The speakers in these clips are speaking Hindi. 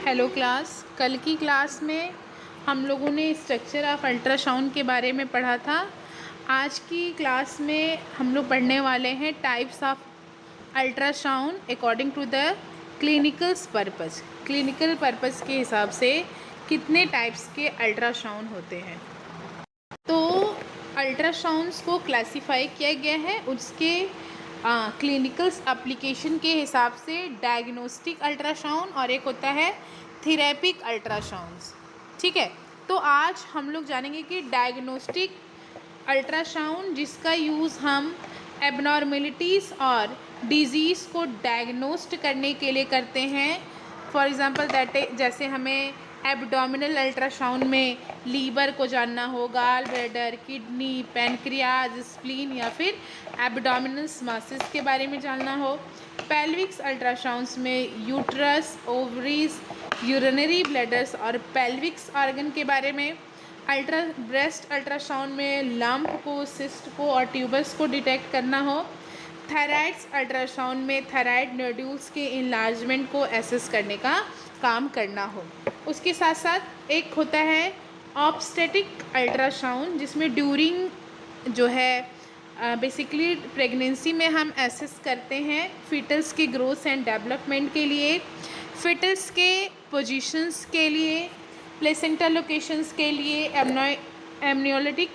Hello class. कल की क्लास में हम लोगों ने स्ट्रक्चर ऑफ अल्ट्रासाउंड के बारे में पढ़ा था। आज की क्लास में हम लोग पढ़ने वाले हैं types of ultrasound according to the clinicals purpose. Clinical purpose के हिसाब से कितने टाइप्स के अल्ट्रासाउंड होते हैं। तो अल्ट्रासाउंड्स को क्लासिफाई किया गया है उसके क्लिनिकल्स एप्लीकेशन के हिसाब से। डायग्नोस्टिक अल्ट्रासाउंड और एक होता है थेरेपिक अल्ट्रासाउंड्स। ठीक है, तो आज हम लोग जानेंगे कि डायग्नोस्टिक अल्ट्रासाउंड जिसका यूज़ हम एबनॉर्मेलिटीज़ और डिजीज़ को डायग्नोस्ट करने के लिए करते हैं। फॉर एग्ज़ाम्पल दैट जैसे हमें एब्डोमिनल अल्ट्रासाउंड में लीवर को जानना हो, gall bladder, kidney, pancreas, spleen या फिर एब्डोमिनल मसल्स के बारे में जानना हो। पेल्विक्स अल्ट्रासाउंड्स में यूट्रस, ओवरीज, यूरिनरी ब्लैडर्स और पेल्विक्स ऑर्गन के बारे में। ब्रेस्ट अल्ट्रासाउंड में लंप को, सिस्ट को और ट्यूबर्स को डिटेक्ट करना हो। थायराइड्स अल्ट्रासाउंड में थायराइड नोड्यूल्स के इनलार्जमेंट को एसेस करने का काम करना हो। उसके साथ साथ एक होता है ऑब्स्टेटिक अल्ट्रासाउंड जिसमें ड्यूरिंग जो है बेसिकली प्रेगनेंसी में हम एसेस करते हैं फीटस के ग्रोथ एंड डेवलपमेंट के लिए, फीटस के पोजीशंस के लिए, प्लेसेंटा लोकेशंस के लिए, एमनियोलिटिक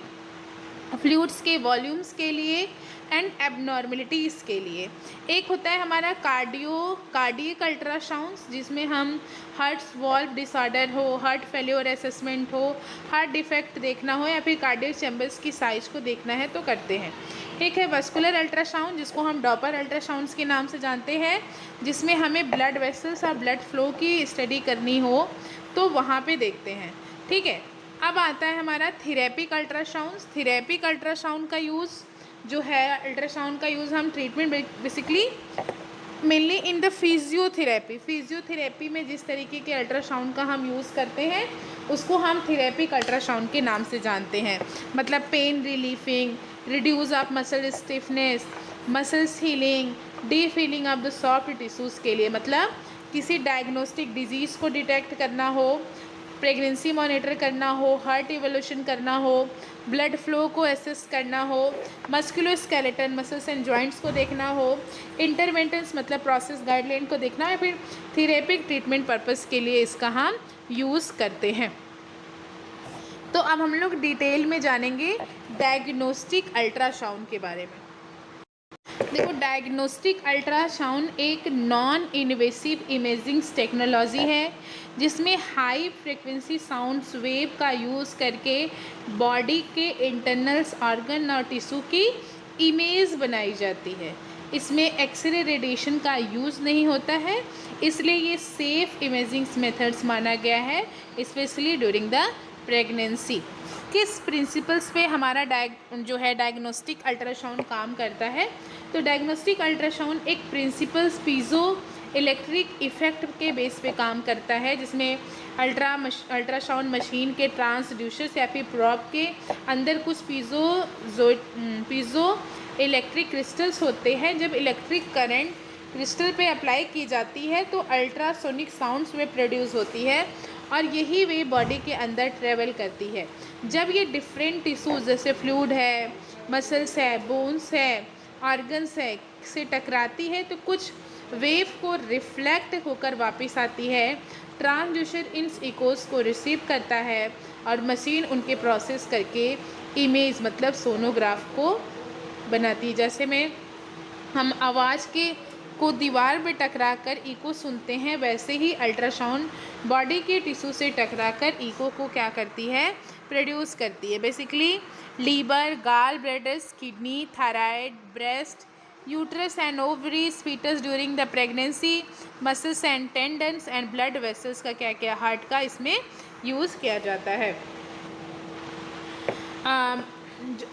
फ्लूइड्स के वॉल्यूम्स के लिए एंड एबनॉर्मेलिटीज़ के लिए। एक होता है हमारा कार्डियक अल्ट्रासाउंड्स जिसमें हम हार्ट वॉल्व डिसऑर्डर हो, हार्ट फेल्योर असेसमेंट हो, हार्ट डिफेक्ट देखना हो या फिर कार्डियक चैम्बर्स की साइज को देखना है तो करते हैं। एक है वस्कुलर अल्ट्रासाउंड जिसको हम डॉपर अल्ट्रासाउंड्स के नाम से जानते हैं, जिसमें हमें ब्लड वेसल्स और ब्लड फ्लो की स्टडी करनी हो तो वहाँ पे देखते हैं। ठीक है, अब आता है हमारा थेरेपिक अल्ट्रासाउंड। थेरेपिक अल्ट्रासाउंड का यूज़ जो है, अल्ट्रासाउंड का यूज़ हम treatment basically mainly in the physiotherapy में जिस तरीके के अल्ट्रासाउंड का हम यूज़ करते हैं उसको हम थेरेपिक अल्ट्रासाउंड के नाम से जानते हैं। मतलब pain relieving, reduce of muscle stiffness, muscles healing, deep healing of the soft tissues के लिए। मतलब किसी डायग्नोस्टिक डिजीज़ को डिटेक्ट करना हो, प्रेगनेंसी मॉनिटर करना हो, हार्ट इवोल्यूशन करना हो, ब्लड फ्लो को एसेस करना हो, मस्कुलोस्केलेटन मसल्स एंड जॉइंट्स को देखना हो, इंटरवेंशंस मतलब प्रोसेस गाइडलाइन को देखना है, फिर थेरेपिक ट्रीटमेंट पर्पस के लिए इसका हम यूज़ करते हैं। तो अब हम लोग डिटेल में जानेंगे डायग्नोस्टिक अल्ट्रासाउंड के बारे में। देखो, डायग्नोस्टिक अल्ट्रासाउंड एक नॉन इन्वेसिव इमेजिंग टेक्नोलॉजी है जिसमें हाई फ्रिक्वेंसी साउंड्स वेव का यूज़ करके बॉडी के इंटरनल्स ऑर्गन और टिश्यू की इमेज बनाई जाती है। इसमें एक्सरे रेडिएशन का यूज़ नहीं होता है, इसलिए ये सेफ इमेजिंग मेथड्स माना गया है, स्पेशली ड्यूरिंग द प्रेगनेंसी। किस प्रिंसिपल्स पे हमारा जो है डायग्नोस्टिक अल्ट्रासाउंड काम करता है? तो डायग्नोस्टिक अल्ट्रासाउंड एक प्रिंसिपल्स पीजो इलेक्ट्रिक इफ़ेक्ट के बेस पे काम करता है, जिसमें अल्ट्रासाउंड मशीन के ट्रांसड्यूसर्स या फिर प्रॉब के अंदर कुछ पीजो इलेक्ट्रिक क्रिस्टल्स होते हैं। जब इलेक्ट्रिक करंट क्रिस्टल पे अप्लाई की जाती है तो अल्ट्रासोनिक साउंड्स वे प्रोड्यूस होती है और यही वे बॉडी के अंदर ट्रेवल करती है। जब ये डिफरेंट टिश्यूज जैसे फ्लूइड है, मसल्स है, बोन्स है, ऑर्गन्स है से टकराती है तो कुछ वेव को रिफ्लेक्ट होकर वापस आती है। ट्रांसड्यूसर इन इकोस को रिसीव करता है और मशीन उनके प्रोसेस करके इमेज मतलब सोनोग्राफ को बनाती है। जैसे में हम आवाज़ को दीवार में टकराकर इको सुनते हैं, वैसे ही अल्ट्रासाउंड बॉडी के टिश्यू से टकराकर इको को क्या करती है, प्रोड्यूस करती है। Basically liver, gall bladders, kidney, thyroid, breast, uterus and ovaries, foetus during the pregnancy, muscles and tendons and blood vessels का क्या क्या हार्ट का इसमें यूज़ किया जाता है।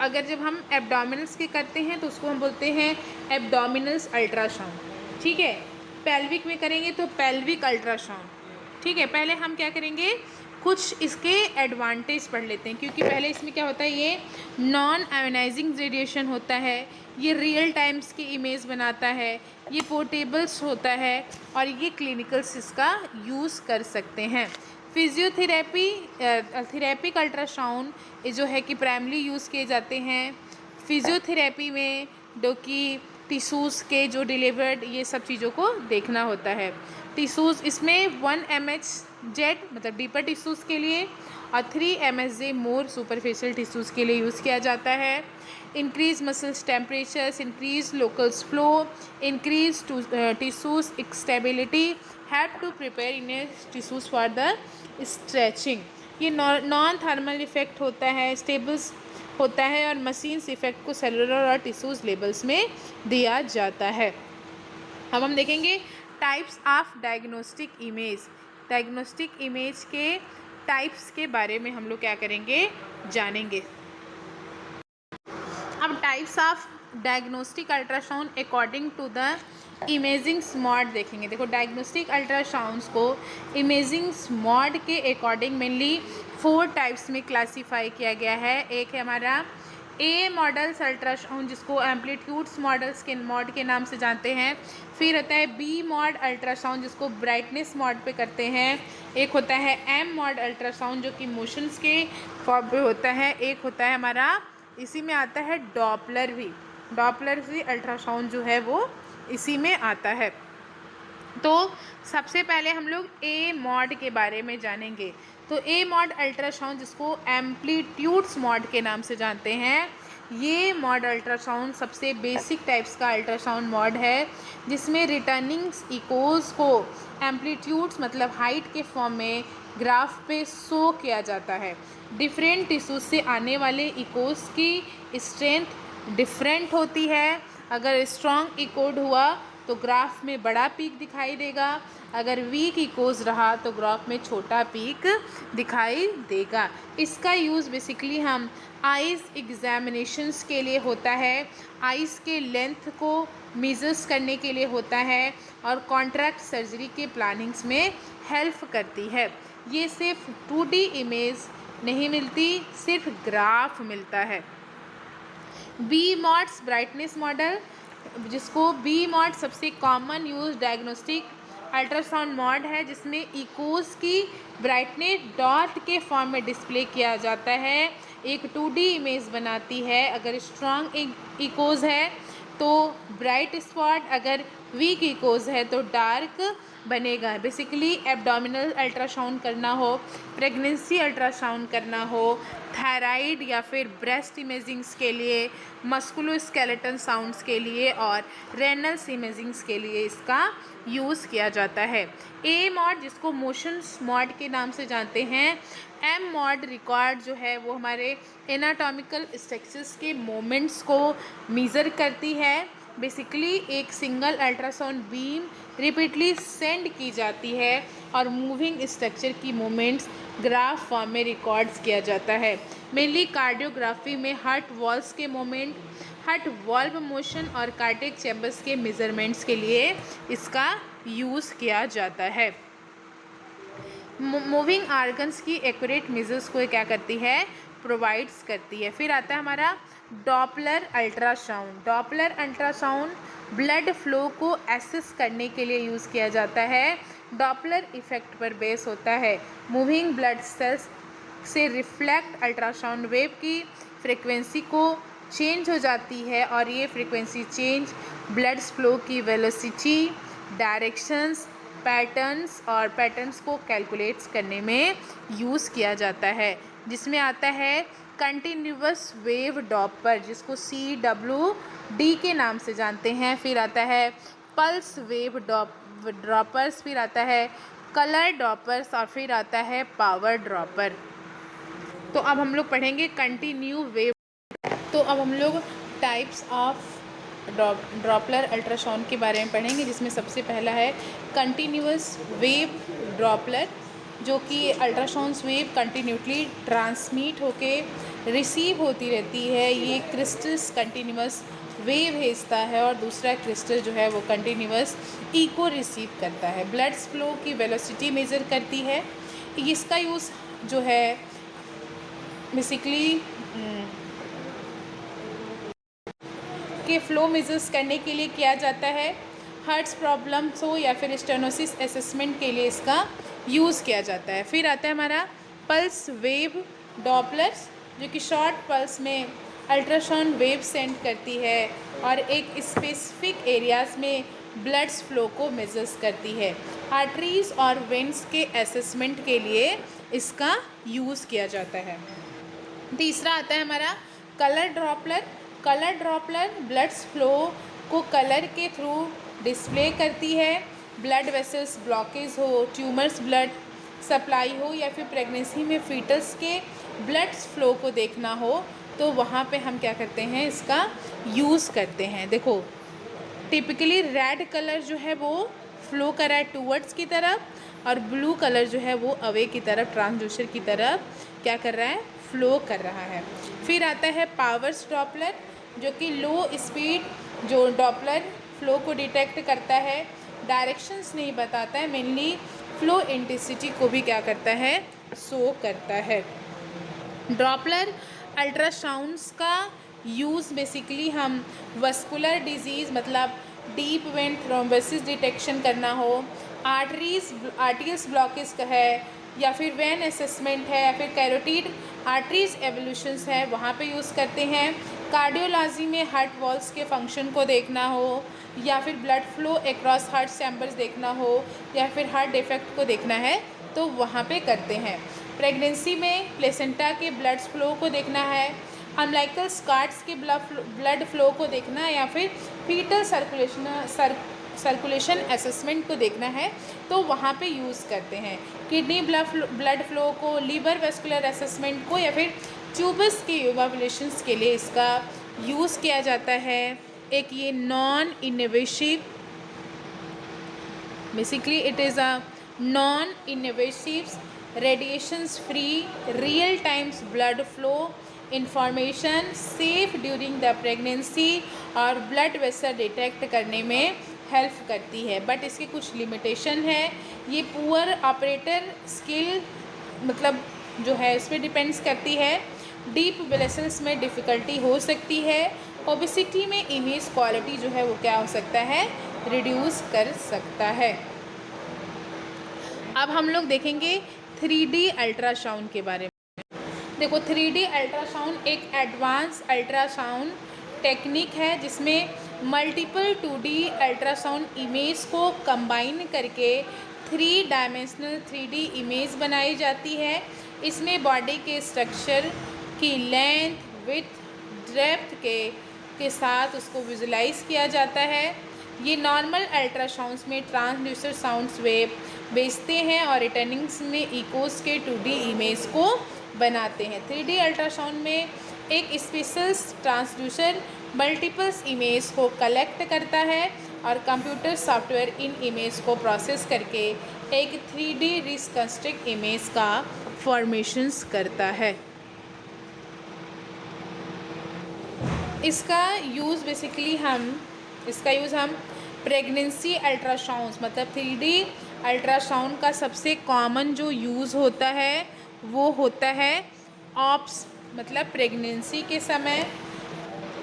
अगर जब हम एब्डोमिनल्स के करते हैं तो उसको हम बोलते हैं एब्डोमिनल्स अल्ट्रासाउंड। ठीक है, पेल्विक में करेंगे तो पेल्विक अल्ट्रासाउंड। ठीक है, पहले हम क्या करेंगे, कुछ इसके एडवांटेज पढ़ लेते हैं, क्योंकि पहले इसमें क्या होता है, ये नॉन आयोनाइजिंग रेडिएशन होता है, ये रियल टाइम्स की इमेज बनाता है, ये पोर्टेबल्स होता है और ये क्लिनिकल्स इसका यूज़ कर सकते हैं। फिजियोथेरेपी थेरेपिक अल्ट्रासाउंड जो है कि प्राइमरी यूज़ किए जाते हैं फिजियोथेरेपी में, जो कि टिश्यूज़ के जो डिलीवर्ड ये सब चीज़ों को देखना होता है। टिश्यूज़ इसमें 1 mHz मतलब डीपर टिश्यूज़ के लिए और 3 mHz मोर सुपरफिशियल टिश्यूज़ के लिए यूज़ किया जाता है। Increase muscles temperatures, increase locals flow, increase tissues stability, have to prepare in tissues for the stretching. ये नॉन थर्मल इफेक्ट होता है, स्टेबल्स होता है और मशीन्स इफेक्ट को सेलुलर और टिश्यूज़ लेवल्स में दिया जाता है। अब हम देखेंगे types of diagnostic image. Diagnostic image के टाइप्स के बारे में हम लोग क्या करेंगे, जानेंगे। अब types of diagnostic ultrasound according to the imaging mod देखेंगे। देखो, डायग्नोस्टिक अल्ट्रासाउंड्स को इमेजिंग मॉड के अकॉर्डिंग मेनली 4 टाइप्स में क्लासीफाई किया गया है। एक है हमारा ए मॉडल्स अल्ट्रासाउंड, जिसको एम्पलीट्यूड्स मॉडल्स के मॉड के नाम से जानते हैं। फिर होता है बी मॉड अल्ट्रासाउंड, जिसको ब्राइटनेस मॉड पे करते हैं। एक होता है एम मॉड अल्ट्रासाउंड, जो कि मोशंस के फॉर्म पे होता है। एक होता है हमारा, इसी में आता है डॉपलर भी अल्ट्रासाउंड जो है वो इसी में आता है। तो सबसे पहले हम लोग ए मॉड के बारे में जानेंगे। तो ए मॉड अल्ट्रासाउंड, जिसको एम्पलीट्यूड्स मॉड के नाम से जानते हैं, ये मॉड अल्ट्रासाउंड सबसे बेसिक टाइप्स का अल्ट्रासाउंड मॉड है, जिसमें रिटर्निंग इकोज़ को एम्पलीट्यूड्स मतलब हाइट के फॉर्म में ग्राफ पे शो किया जाता है। डिफरेंट टिश्यूज से आने वाले इकोज़ की स्ट्रेंथ डिफरेंट होती है। अगर स्ट्रॉन्ग इकोड हुआ तो ग्राफ में बड़ा पीक दिखाई देगा, अगर वीक इकोज़ रहा तो ग्राफ में छोटा पीक दिखाई देगा। इसका यूज़ बेसिकली हम आइज़ एग्जामिनेशंस के लिए होता है, आइज़ के लेंथ को मेजर्स करने के लिए होता है और कॉन्ट्रैक्ट सर्जरी के प्लानिंग्स में हेल्प करती है। ये सिर्फ 2D इमेज नहीं मिलती, सिर्फ ग्राफ मिलता है। बी मॉड्स ब्राइटनेस मॉडल, जिसको बी मॉड सबसे common use diagnostic ultrasound mod है, जिसमें इकोज़ की ब्राइटनेस डॉट के फॉर्म में डिस्प्ले किया जाता है, एक 2D इमेज बनाती है। अगर स्ट्रॉन्ग इकोज़ है तो ब्राइट स्पॉट, अगर वीक इकोज़ है तो डार्क बनेगा। बेसिकली एब्डोमिनल अल्ट्रासाउंड करना हो, प्रेगनेंसी अल्ट्रासाउंड करना हो, थायराइड या फिर ब्रेस्ट इमेजिंग्स के लिए, मस्कुलोस्केलेटन साउंड्स के लिए और रेनल्स इमेजिंग्स के लिए इसका यूज़ किया जाता है। ए मॉड, जिसको मोशंस मॉड के नाम से जानते हैं। एम मॉड रिकॉर्ड जो है वो हमारे एनाटॉमिकल स्ट्रक्चर्स के मोमेंट्स को मेज़र करती है। बेसिकली एक single ultrasound beam repeatedly send की जाती है और मूविंग स्ट्रक्चर की मूवमेंट्स ग्राफ फॉर्म में रिकॉर्ड्स किया जाता है। मेनली कार्डियोग्राफी में हार्ट वॉल्स के मोमेंट, हार्ट वॉल्व मोशन और कार्डियक चैम्बर्स के मेजरमेंट्स के लिए इसका यूज़ किया जाता है। मूविंग आर्गन्स की एक्यूरेट मेजर्स को क्या करती है, प्रोवाइड्स करती है। फिर आता है हमारा Doppler ultrasound. Doppler ultrasound blood flow को एसेस करने के लिए यूज़ किया जाता है। डॉपलर इफेक्ट पर बेस होता है। मूविंग ब्लड सेल्स से रिफ्लेक्ट अल्ट्रासाउंड वेव की फ्रिक्वेंसी को चेंज हो जाती है और ये फ्रिक्वेंसी चेंज ब्लड फ्लो की वेलोसिटी, डायरेक्शंस, पैटर्न्स को कैलकुलेट्स करने में यूज़ किया जाता है। जिसमें आता है कंटिन्यूअस वेव डॉपर, जिसको CWD के नाम से जानते हैं। फिर आता है पल्स वेव ड्रॉपर्स, फिर आता है कलर ड्रॉपर्स और फिर आता है पावर ड्रॉपर। तो अब हम लोग पढ़ेंगे कंटिन्यू वेव। तो अब हम लोग टाइप्स ऑफ ड्रॉपलर अल्ट्रासाउंड के बारे में पढ़ेंगे, जिसमें सबसे पहला है कंटिन्यूअस वेव ड्रॉपलर, जो कि अल्ट्रासाउंड्स वेव कंटिन्यूटली ट्रांसमिट होके रिसीव होती रहती है। ये क्रिस्टल्स कंटिन्यूअस वेव भेजता है और दूसरा क्रिस्टल जो है वो कंटिन्यूअस इको रिसीव करता है। ब्लड फ्लो की वेलोसिटी मेज़र करती है। इसका यूज़ जो है बेसिकली के फ्लो मेजर्स करने के लिए किया जाता है। हार्ट्स प्रॉब्लम्स हो या फिर स्टेनोसिस असेसमेंट के लिए इसका यूज़ किया जाता है। फिर आता है हमारा पल्स वेव डॉपलर्स, जो कि शॉर्ट पल्स में अल्ट्रासाउंड वेव सेंड करती है और एक स्पेसिफिक एरियाज़ में ब्लड्स फ्लो को मेजर्स करती है। आर्टरीज और वेन्स के असेसमेंट के लिए इसका यूज़ किया जाता है। तीसरा आता है हमारा कलर ड्रॉपलर। कलर ड्रॉपलर ब्लड्स फ्लो को कलर के थ्रू डिस्प्ले करती है। ब्लड वेसल्स ब्लॉकेज हो, ट्यूमर्स ब्लड सप्लाई हो या फिर प्रेगनेंसी में फीटस के ब्लड फ्लो को देखना हो तो वहाँ पे हम क्या करते हैं, इसका यूज़ करते हैं। देखो टिपिकली रेड कलर जो है वो फ्लो कर रहा है टूवर्ड्स की तरफ और ब्लू कलर जो है वो अवे की तरफ, ट्रांसड्यूसर की तरफ क्या कर रहा है, फ्लो कर रहा है। फिर आता है पावर्स डॉपलर, जो कि लो स्पीड जो डॉपलर फ्लो को डिटेक्ट करता है, डायरेक्शंस नहीं बताता है, मेनली फ्लो इंटेंसिटी को भी क्या करता है, शो करता है। डॉपलर अल्ट्रासाउंड्स का यूज़ बेसिकली हम वस्कुलर डिजीज़ मतलब डीप वेन थ्रोम्बोसिस डिटेक्शन करना हो, आर्टरीज ब्लॉकेज का है या फिर वेन असेसमेंट है या फिर कैरोटिड आर्टरीज एवोल्यूशंस है, वहाँ पे यूज़ करते हैं। कार्डियोलॉजी में हार्ट वॉल्स के फंक्शन को देखना हो या फिर blood flow across heart chambers देखना हो या फिर हार्ट डिफेक्ट को देखना है तो वहाँ पे करते हैं। प्रेगनेंसी में प्लेसेंटा के ब्लड फ्लो को देखना है, अम्बिलिकल स्कार्ट्स के ब्लड फ्लो को देखना है या फिर फीटल सर्कुलेशन असेसमेंट को देखना है तो वहाँ पे यूज़ करते हैं। किडनी ब्लड फ्लो को, लीवर वेस्कुलर असेसमेंट को या फिर ट्यूबस के इवैल्यूएशंस के लिए इसका यूज़ किया जाता है। एक ये non invasive, basically it is a non invasive radiations free real times blood flow information safe during the pregnancy और ब्लड वेसल डिटेक्ट करने में हेल्प करती है। बट इसकी कुछ लिमिटेशन है, ये पुअर ऑपरेटर स्किल मतलब जो है इस पर डिपेंड्स करती है। डीप वेसल्स में डिफ़िकल्टी हो सकती है। ओबेसिटी में इमेज क्वालिटी जो है वो क्या हो सकता है, रिड्यूस कर सकता है। अब हम लोग देखेंगे 3D अल्ट्रासाउंड के बारे में। देखो 3D अल्ट्रासाउंड एक एडवांस अल्ट्रासाउंड टेक्निक है जिसमें मल्टीपल 2D अल्ट्रासाउंड इमेज को कंबाइन करके 3 डायमेंशनल 3D इमेज बनाई जाती है। इसमें बॉडी के स्ट्रक्चर की लेंथ, विड्थ, डेप्थ के साथ उसको विजुलाइज किया जाता है। ये नॉर्मल अल्ट्रासाउंड्स में ट्रांसड्यूसर साउंड्स वेव भेजते हैं और रिटर्निंग्स में इकोस के 2D इमेज को बनाते हैं। 3D अल्ट्रासाउंड में एक स्पेशल ट्रांसड्यूसर मल्टीपल्स इमेज को कलेक्ट करता है और कंप्यूटर सॉफ्टवेयर इन इमेज को प्रोसेस करके एक 3D रिकंस्ट्रक्ट इमेज का फॉर्मेशंस करता है। इसका यूज़ हम प्रेगनेंसी अल्ट्रासाउंड्स मतलब 3D अल्ट्रासाउंड का सबसे कॉमन जो यूज़ होता है वो होता है ऑप्स मतलब प्रेगनेंसी के समय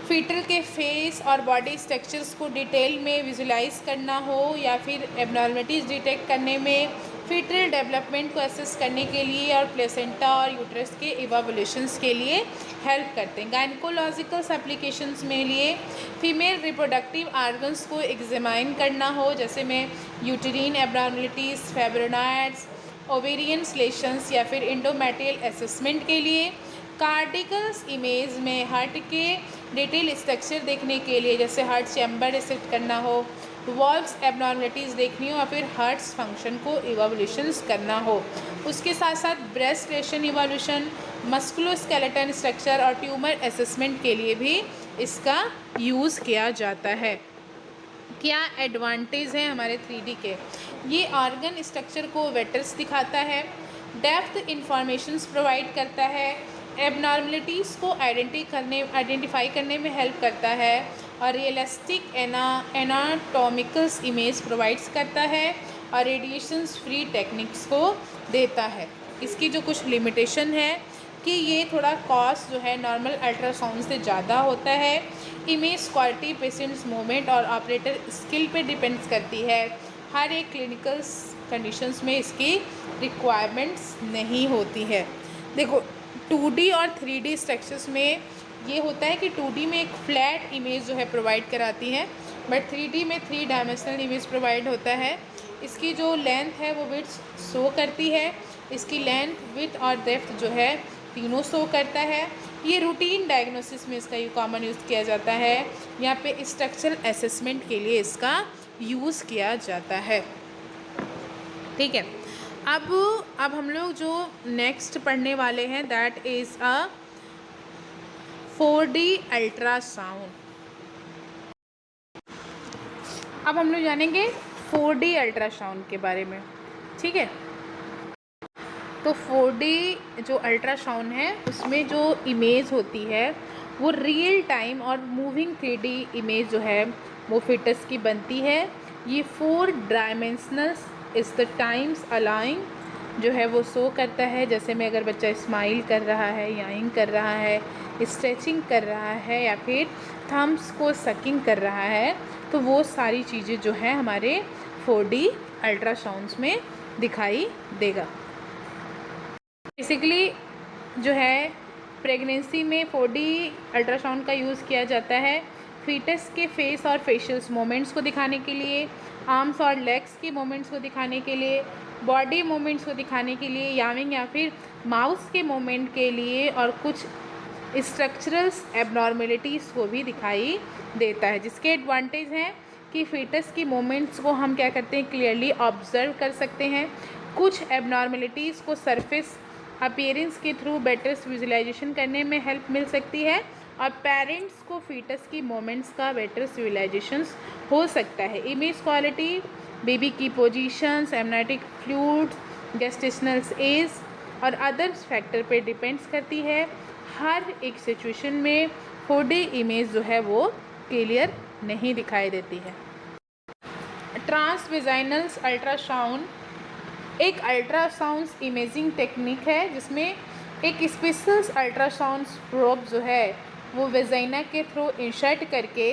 फीटल के फेस और बॉडी स्ट्रक्चर्स को डिटेल में विजुलाइज करना हो या फिर एबनॉर्मलिटीज़ डिटेक्ट करने में, फीटल डेवलपमेंट को असेस करने के लिए और प्लेसेंटा और यूट्रस के इवैल्यूएशंस के लिए हेल्प करते हैं। गायनकोलॉजिकल एप्लीकेशंस में लिए फीमेल रिप्रोडक्टिव आर्गन्स को एग्जामाइन करना हो, जैसे में यूटेरिन एबनॉर्मलिटीज़, फाइब्रोनॉइड्स, ओवेरियन लेशंस या फिर एंडोमेट्रियल असेसमेंट के लिए। कार्डिकल्स इमेज में हार्ट के डिटेल स्ट्रक्चर देखने के लिए, जैसे हार्ट चैम्बर रिसेक्ट करना हो, वॉल्व्स एबनॉर्मलिटीज़ देखनी हो या फिर हार्ट्स फंक्शन को इवैल्यूएशंस करना हो। उसके साथ साथ ब्रेस्ट रेशन इवैल्यूएशन, मस्कुलोस्केलेटन स्ट्रक्चर और ट्यूमर असेसमेंट के लिए भी इसका यूज़ किया जाता है। क्या एडवांटेज है हमारे 3D के? ये ऑर्गन स्ट्रक्चर को वेटर्स दिखाता है, डेप्थ इंफॉर्मेशंस प्रोवाइड करता है, एबनॉर्मलिटीज़ को आइडेंटिफाई करने में हेल्प करता है और रियलिस्टिक एनाटॉमिकल इमेज प्रोवाइड्स करता है और रेडिएशंस फ्री टेक्निक्स को देता है। इसकी जो कुछ लिमिटेशन है कि ये थोड़ा कॉस्ट जो है नॉर्मल अल्ट्रासाउंड से ज़्यादा होता है। इमेज क्वालिटी पेशेंट्स मूवमेंट और ऑपरेटर स्किल पे डिपेंड्स करती है। हर एक क्लिनिकल कंडीशंस में इसकी रिक्वायरमेंट्स नहीं होती है। देखो 2D और 3D स्ट्रक्चर्स में ये होता है कि 2D में एक फ्लैट इमेज जो है प्रोवाइड कराती है, बट 3D में 3 डायमेंशनल इमेज प्रोवाइड होता है। इसकी जो लेंथ है वो विड्थ शो करती है, इसकी लेंथ विड्थ और डेप्थ जो है तीनों शो करता है। ये रूटीन डायग्नोसिस में इसका कॉमन यूज़ किया जाता है। यहाँ पे स्ट्रक्चरल असेसमेंट के लिए इसका यूज़ किया जाता है। ठीक है, अब हम लोग जो नेक्स्ट पढ़ने वाले हैं that is a 4D ultrasound. अब हम लोग जानेंगे 4D अल्ट्रासाउंड के बारे में। ठीक है, तो 4D जो अल्ट्रासाउंड है उसमें जो इमेज होती है वो रियल टाइम और मूविंग 3D इमेज जो है वो फिटस की बनती है। ये 4 डायमेंशनल इस द टाइम्स अलाइंग जो है वो शो करता है। जैसे में अगर बच्चा स्माइल कर रहा है, याइंग कर रहा है, स्ट्रेचिंग कर रहा है या फिर थम्स को सकिंग कर रहा है, तो वो सारी चीज़ें जो है हमारे 4D अल्ट्रासाउंड्स में दिखाई देगा। बेसिकली जो है प्रेगनेंसी में 4D अल्ट्रासाउंड का यूज़ किया जाता है फीटस के फेस और फेशियल्स मोमेंट्स को दिखाने के लिए, आर्म्स और लेग्स के मोमेंट्स को दिखाने के लिए, बॉडी मोमेंट्स को दिखाने के लिए, याविंग या फिर माउस के मोमेंट के लिए, और कुछ स्ट्रक्चरल एबनॉर्मेलिटीज़ को भी दिखाई देता है। जिसके एडवांटेज हैं कि फीटस की मोमेंट्स को हम क्या करते हैं क्लियरली ऑब्जर्व कर सकते हैं। कुछ एबनॉर्मेलिटीज़ को सरफेस अपीयरेंस के थ्रू बेटर विजुलाइजेशन करने में हेल्प मिल सकती है, और पेरेंट्स को फीटस की मोमेंट्स का बेटर विजुलाइजेशन हो सकता है। इमेज क्वालिटी बेबी की पोजीशंस, एमनाइटिक फ्लूइड्स, गेस्टेशनल एज और अदर्स फैक्टर पे डिपेंड्स करती है। हर एक सिचुएशन में 4D इमेज जो है वो क्लियर नहीं दिखाई देती है। ट्रांसवेजाइनल अल्ट्रासाउंड एक अल्ट्रासाउंड इमेजिंग टेक्निक है जिसमें एक स्पेशल अल्ट्रासाउंड प्रोब जो है वो वेजाइना के थ्रू इंसर्ट करके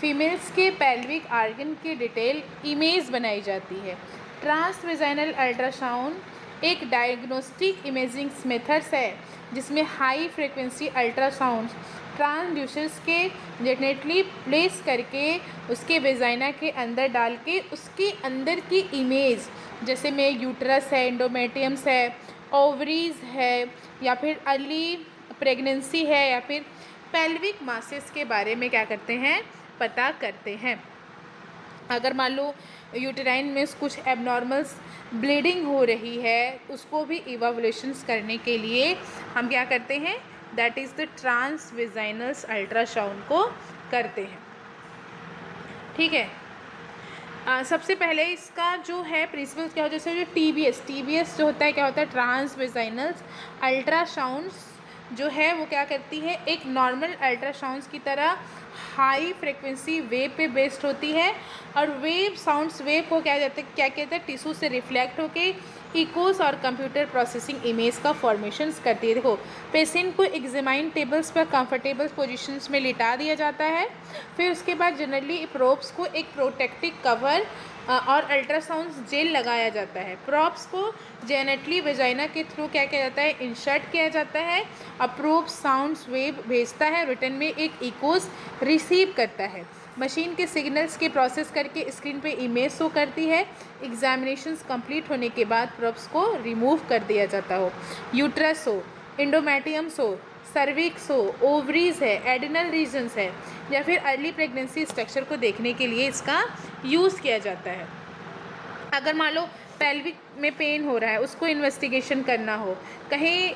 फीमेल्स के पेल्विक आर्गन की डिटेल इमेज बनाई जाती है। ट्रांसवेजाइनल अल्ट्रासाउंड एक डायग्नोस्टिक इमेजिंग मेथड्स है जिसमें हाई फ्रिक्वेंसी अल्ट्रासाउंड ट्रांसड्यूसर्स के जेनेटली प्लेस करके उसके वेजाइना के अंदर डाल के उसके अंदर की इमेज, जैसे में यूट्रस है, एंडोमेट्रियम्स है, ओवरीज है, या फिर अर्ली प्रेगनेंसी है, या फिर पेल्विक मासेस के बारे में क्या करते हैं पता करते हैं। अगर मान लो यूटेराइन में कुछ एबनॉर्मल्स ब्लीडिंग हो रही है उसको भी इवैल्यूएशंस करने के लिए हम क्या करते हैं that is the transvaginal ultrasound को करते हैं। ठीक है, सबसे पहले इसका जो है प्रिंसिपल क्या होता है, जैसे जो TBS जो होता है क्या होता है ट्रांसवेजाइनल अल्ट्रासाउंड्स जो है वो क्या करती है एक नॉर्मल अल्ट्रासाउंड्स की तरह हाई फ्रिक्वेंसी वेव पे बेस्ड होती है, और वेव को क्या कहते हैं टिश्यू से रिफ्लेक्ट होके इकोस और कंप्यूटर प्रोसेसिंग इमेज का फॉर्मेशंस करती है। देखो पेशेंट को एग्जामाइन टेबल्स पर कंफर्टेबल पोजीशंस में लिटा दिया जाता है, फिर उसके बाद जनरली प्रोब्स को एक प्रोटेक्टिव कवर और अल्ट्रासाउंड जेल लगाया जाता है। प्रोब्स को जेनेटली वेजाइना के थ्रू क्या किया जाता है इंसर्ट किया जाता है, और प्रोब साउंड्स वेव भेजता है, रिटर्न में एक इकोस रिसीव करता है। मशीन के सिग्नल्स के प्रोसेस करके स्क्रीन पे इमेज शो करती है। एग्जामिनेशंस कंप्लीट होने के बाद प्रोब्स को रिमूव कर दिया जाता हो। यूट्रस हो, एंडोमेट्रियम्स हो, सर्विक्स हो, ओवरीज है, एडिनल रीजन्स है, या फिर अर्ली प्रेगनेंसी स्ट्रक्चर को देखने के लिए इसका यूज़ किया जाता है। अगर मान लो पेल्विक में पेन हो रहा है उसको इन्वेस्टिगेशन करना हो, कहीं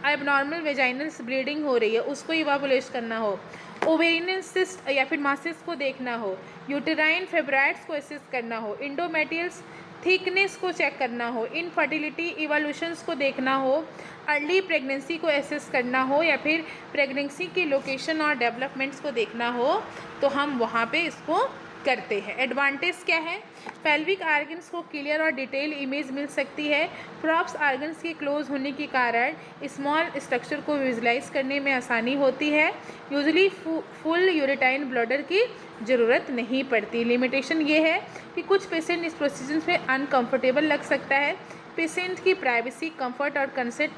एबनॉर्मल वेजाइनल ब्लीडिंग हो रही है उसको इवैल्यूएट करना हो, ओवेरियन सिस्ट या फिर मासेस को देखना हो, यूटेराइन फेब्राइड्स को असेस करना हो, इंडोमेट्रियल्स थिकनेस को चेक करना हो, इनफर्टिलिटी इवोल्यूशंस को देखना हो, अर्ली प्रेगनेंसी को एसेस करना हो, या फिर प्रेगनेंसी की लोकेशन और डेवलपमेंट्स को देखना हो, तो हम वहाँ पे इसको करते हैं। एडवांटेज क्या है? पेल्विक आर्गन्स को क्लियर और डिटेल इमेज मिल सकती है। प्रॉप्स आर्गन्स के क्लोज होने के कारण स्मॉल स्ट्रक्चर को विजुलाइज करने में आसानी होती है। यूजुअली फुल यूरेटाइन ब्लॉडर की ज़रूरत नहीं पड़ती। लिमिटेशन ये है कि कुछ पेशेंट इस प्रोसीजर में अनकंफर्टेबल लग सकता है। पेशेंट की प्राइवेसी, कंफर्ट और कंसेंट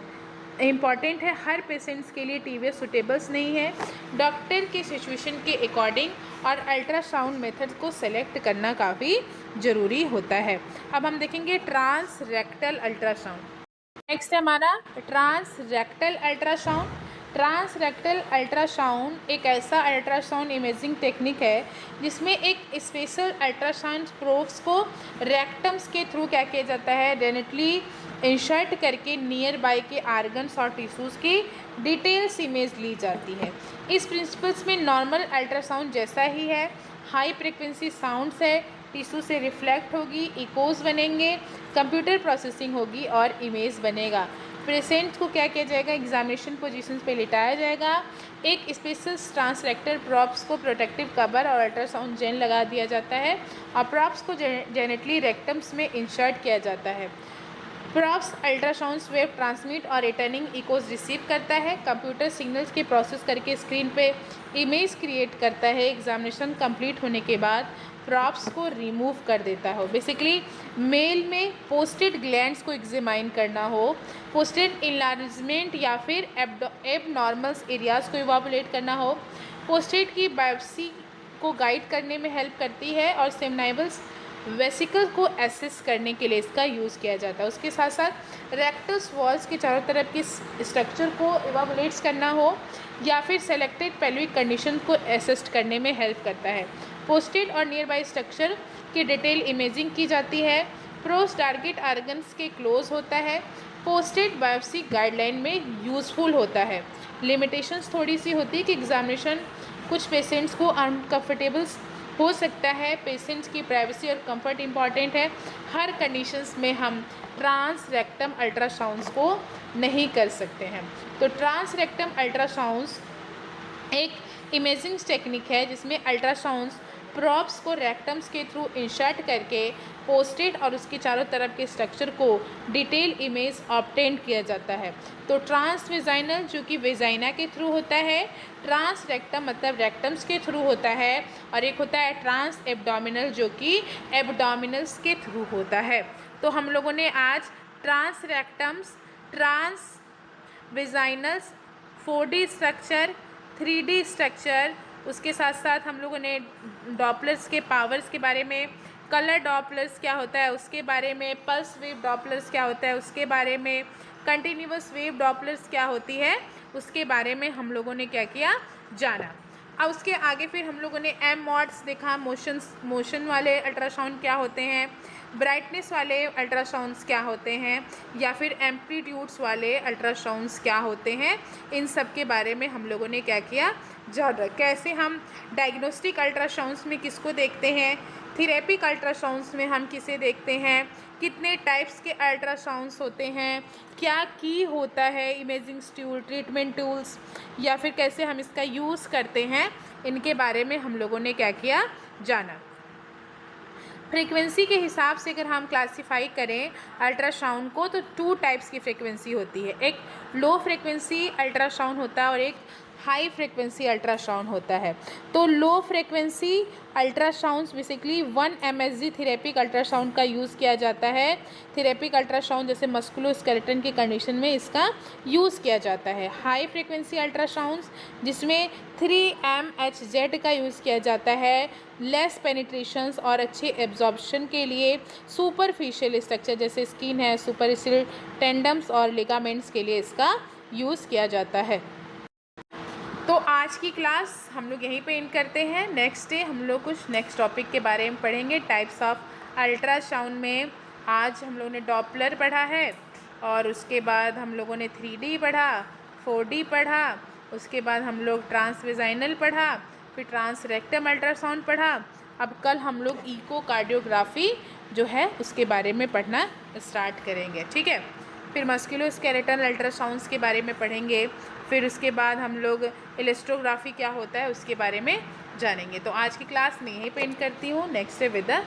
इम्पॉर्टेंट है। हर पेशेंट्स के लिए टीवीएस सूटेबल्स नहीं है। डॉक्टर के सिचुएशन के अकॉर्डिंग और अल्ट्रासाउंड मेथड को सेलेक्ट करना काफ़ी ज़रूरी होता है। अब हम देखेंगे ट्रांस रेक्टल अल्ट्रासाउंड। नेक्स्ट है हमारा trans rectal ultrasound. Trans rectal ultrasound एक ऐसा अल्ट्रासाउंड इमेजिंग टेक्निक है जिसमें एक स्पेशल अल्ट्रासाउंड प्रोब्स को रेक्टम्स के थ्रू क्या किया जाता है, रेनेटली इंसर्ट करके नियर बाय के आर्गन्स और टिश्यूज़ की डिटेल्स इमेज ली जाती है। इस प्रिंसिपल्स में नॉर्मल अल्ट्रासाउंड जैसा ही है। हाई फ्रिक्वेंसी साउंड्स है, टिश्यू से रिफ्लेक्ट होगी, इकोज बनेंगे, कंप्यूटर प्रोसेसिंग होगी और इमेज बनेगा। पेशेंट को क्या किया जाएगा, एग्जामिनेशन पोजीशन पे लिटाया जाएगा। एक स्पेशल ट्रांसरेक्टर प्रॉप्स को प्रोटेक्टिव कवर और अल्ट्रासाउंड जेल लगा दिया जाता है और प्रॉप्स को जेनेटली रेक्टम्स में इंसर्ट किया जाता है। प्रॉप्स अल्ट्रासाउंड वेव ट्रांसमिट और रिटर्निंग इकोज रिसीव करता है। कंप्यूटर सिग्नल्स के प्रोसेस करके स्क्रीन पे इमेज क्रिएट करता है। एग्जामिनेशन कंप्लीट होने के बाद प्रॉप्स को रिमूव कर देता हो। बेसिकली मेल में पोस्टेड ग्लैंड्स को एग्जामाइन करना हो, पोस्टेड इनलार्जमेंट या फिर एबनॉर्मल्स एरियाज को इवालुएट करना हो, पोस्टेड की बायोप्सी को गाइड करने में हेल्प करती है और सेमिनाइबल्स वेसिकल को एसेस करने के लिए इसका यूज़ किया जाता है। उसके साथ साथ रेक्टस वॉल्स के चारों तरफ की स्ट्रक्चर को इवालुएट करना हो या फिर सेलेक्टेड पेल्विक कंडीशन को एसेस्ट करने में हेल्प करता है। पोस्टेड और नियर बाई स्ट्रक्चर की डिटेल इमेजिंग की जाती है। प्रोस टारगेट आर्गन्स के क्लोज होता है। पोस्टेड बायोप्सी गाइडलाइन में यूज़फुल होता है। लिमिटेशंस थोड़ी सी होती है कि एग्जामिनेशन कुछ पेशेंट्स को अनकम्फर्टेबल हो सकता है। पेशेंट्स की प्राइवेसी और कंफर्ट इम्पॉर्टेंट है। हर कंडीशंस में हम ट्रांस रेक्टम अल्ट्रासाउंड्स को नहीं कर सकते हैं। तो ट्रांस रेक्टम अल्ट्रासाउंड्स एक इमेजिंग टेक्निक है जिसमें अल्ट्रासाउंड्स प्रॉप्स को रेक्टम्स के थ्रू इंसर्ट करके पोस्टेड और उसके चारों तरफ के स्ट्रक्चर को डिटेल इमेज ऑब्टेन किया जाता है। तो ट्रांस वेजाइनल जो कि वेजाइना के थ्रू होता है, ट्रांस रेक्टम मतलब रेक्टम्स के थ्रू होता है, और एक होता है ट्रांस एब्डोमिनल जो कि एब्डोमिनल्स के थ्रू होता है। तो हम लोगों ने आज trans rectums, trans vaginals, 4D structure, 3D structure, उसके साथ साथ हम लोगों ने डॉपलर्स के पावर्स के बारे में, कलर डॉपलर्स क्या होता है उसके बारे में, पल्स वेव डॉपलर्स क्या होता है उसके बारे में, कंटिन्यूअस वेव डॉपलर्स क्या होती है उसके बारे में हम लोगों ने क्या किया, जाना। अब उसके आगे फिर हम लोगों ने एम मॉड्स देखा, मोशन वाले अल्ट्रासाउंड क्या होते हैं, ब्राइटनेस वाले अल्ट्रासाउंड्स क्या होते हैं, या फिर एम्पलीट्यूड्स वाले अल्ट्रासाउंड्स क्या होते हैं। इन सब के बारे में हम लोगों ने क्या किया, जाना। कैसे हम डायग्नोस्टिक अल्ट्रासाउंड्स में किसको देखते हैं, थेरेपिक अल्ट्रासाउंड्स में हम किसे देखते हैं, कितने टाइप्स के अल्ट्रासाउंड्स होते हैं, क्या की होता है, इमेजिंग टूल, ट्रीटमेंट टूल्स, या फिर कैसे हम इसका यूज़ करते हैं, इनके बारे में हम लोगों ने क्या किया, जाना। फ्रीक्वेंसी के हिसाब से अगर हम क्लासिफाई करें अल्ट्रासाउंड को तो 2 टाइप्स की फ्रीक्वेंसी होती है। एक लो फ्रीक्वेंसी अल्ट्रासाउंड होता है और एक हाई फ्रीक्वेंसी अल्ट्रासाउंड होता है। तो low frequency ultrasounds basically 1 MHz therapeutic ultrasound का यूज़ किया जाता है। थेरेपिक अल्ट्रासाउंड जैसे मस्कुलोस्केलेटन की कंडीशन में इसका यूज़ किया जाता है। हाई फ्रीक्वेंसी अल्ट्रासाउंड्स जिसमें 3 MHz का यूज़ किया जाता है, लेस पेनिट्रेशंस और अच्छे एब्जॉर्प्शन के लिए, सुपरफिशियल स्ट्रक्चर जैसे स्किन है, सुपरफिशियल टेंडम्स और लिगामेंट्स के लिए इसका यूज़ किया जाता है। तो आज की क्लास हम लोग यहीं पे एंड करते हैं। नेक्स्ट डे हम लोग कुछ नेक्स्ट टॉपिक के बारे में पढ़ेंगे। टाइप्स ऑफ अल्ट्रासाउंड में आज हम लोगों ने डॉपलर पढ़ा है और उसके बाद हम लोगों ने 3D पढ़ा, 4D पढ़ा, उसके बाद हम लोग ट्रांसवेजाइनल पढ़ा, फिर ट्रांस रेक्टम अल्ट्रासाउंड पढ़ा। अब कल हम लोग इकोकार्डियोग्राफी जो है उसके बारे में पढ़ना स्टार्ट करेंगे, ठीक है। फिर मस्कुलोस्केलेटल अल्ट्रासाउंड्स के बारे में पढ़ेंगे। फिर उसके बाद हम लोग इलेक्ट्रोग्राफी क्या होता है उसके बारे में जानेंगे। तो आज की क्लास में यही पेंट करती हूँ। नेक्स्ट है विद द